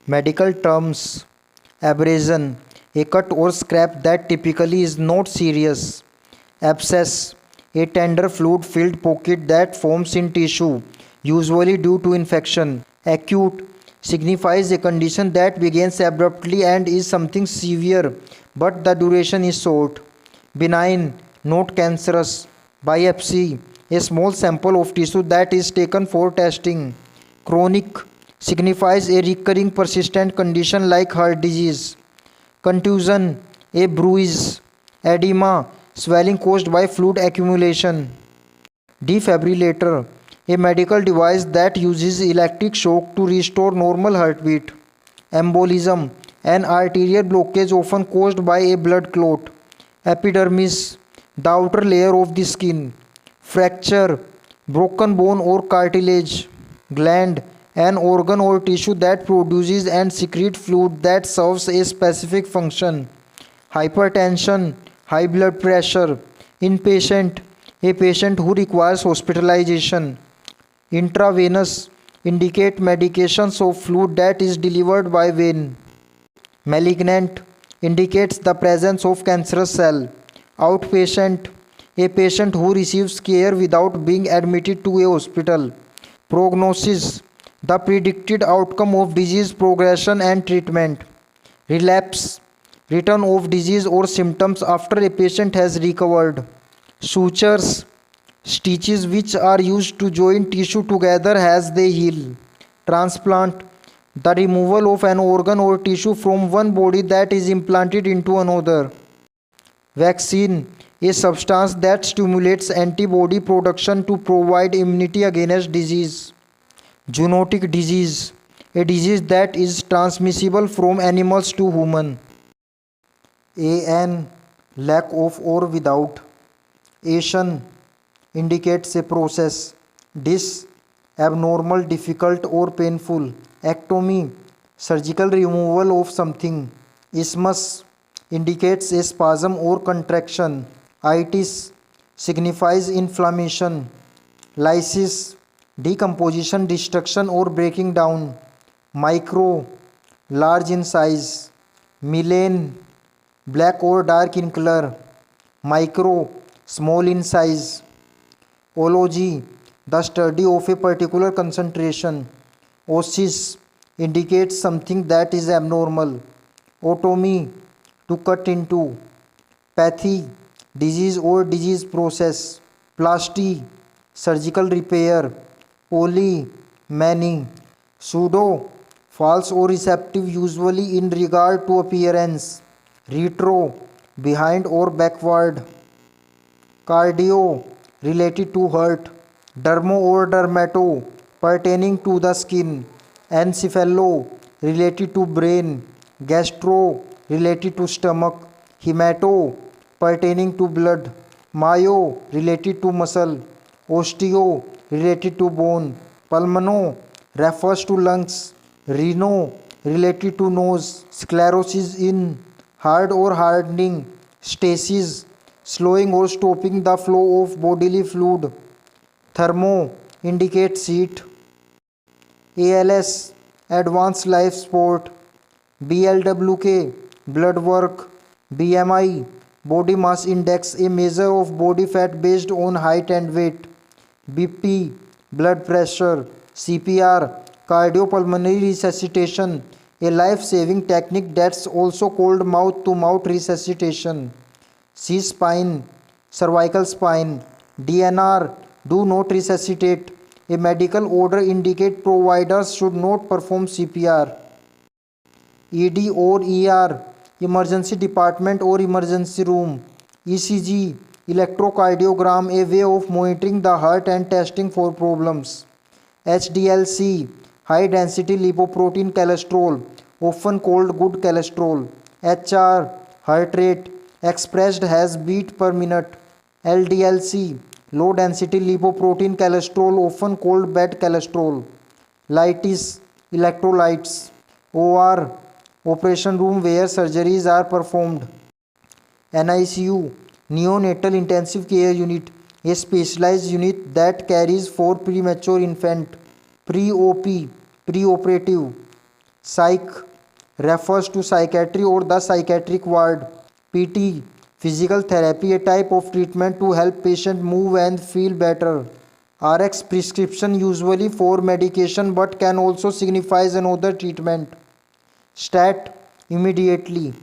Medical terms: abrasion, a cut or scrape that typically is not serious. Abscess, a tender fluid filled pocket that forms in tissue, usually due to infection. Acute signifies a condition that begins abruptly and is something severe, but the duration is short. Benign, not cancerous. Biopsy, a small sample of tissue that is taken for testing. Chronic signifies a recurring persistent condition like heart disease. Contusion, a bruise. Edema, swelling caused by fluid accumulation. Defibrillator, a medical device that uses electric shock to restore normal heartbeat. Embolism, an arterial blockage often caused by a blood clot. Epidermis, the outer layer of the skin. Fracture, broken bone or cartilage. Gland, an organ or tissue that produces and secretes fluid that serves a specific function. Hypertension, high blood pressure. Inpatient, a patient who requires hospitalization. Intravenous, indicate medications of fluid that is delivered by vein. Malignant, indicates the presence of cancerous cell. Outpatient, a patient who receives care without being admitted to a hospital. Prognosis, the predicted outcome of disease progression and treatment. Relapse, return of disease or symptoms after a patient has recovered. Sutures, stitches which are used to join tissue together as they heal. Transplant, the removal of an organ or tissue from one body that is implanted into another. Vaccine, a substance that stimulates antibody production to provide immunity against disease. Zoonotic disease, a disease that is transmissible from animals to human. AN, lack of or without. Asian, indicates a process. Dis, abnormal, difficult or painful. Ectomy, surgical removal of something. Isthmus, indicates a spasm or contraction. Itis, signifies inflammation. Lysis, decomposition, destruction or breaking down. Micro, large in size. Melanin, black or dark in color. Micro, small in size. Ology, the study of a particular concentration. Osis, indicates something that is abnormal. Otomy, to cut into. Pathy, disease or disease process. Plasty, surgical repair. Poly, many. Pseudo, false or receptive, usually in regard to appearance. Retro, behind or backward. Cardio, related to heart. Dermo or dermato, pertaining to the skin. Encephalo, related to brain. Gastro, related to stomach. Hemato, pertaining to blood. Myo, related to muscle. Osteo, related to bone. Pulmono, refers to lungs. Reno, related to nose. Sclerosis in, hard or hardening. Stasis, slowing or stopping the flow of bodily fluid. Thermo, indicates heat. ALS, advanced life sport. BLWK, blood work. BMI, body mass index, a measure of body fat based on height and weight. BP, blood pressure. CPR, cardiopulmonary resuscitation, a life-saving technique that's also called mouth-to-mouth resuscitation. C-spine, cervical spine. DNR, do not resuscitate. A medical order indicate providers should not perform CPR. ED or ER, emergency department or emergency room. ECG, electrocardiogram, a way of monitoring the heart and testing for problems. HDLC, high density lipoprotein cholesterol, often called good cholesterol. HR, heart rate, expressed as beat per minute. LDLC, low density lipoprotein cholesterol, often called bad cholesterol. Lytis, electrolytes. OR, operation room where surgeries are performed. NICU, neonatal intensive care unit, a specialized unit that cares for premature infant. Pre-OP, preoperative. Psych refers to psychiatry or the psychiatric ward. PT physical therapy, a type of treatment to help patient move and feel better. RX prescription usually for medication but can also signify another treatment. Stat immediately.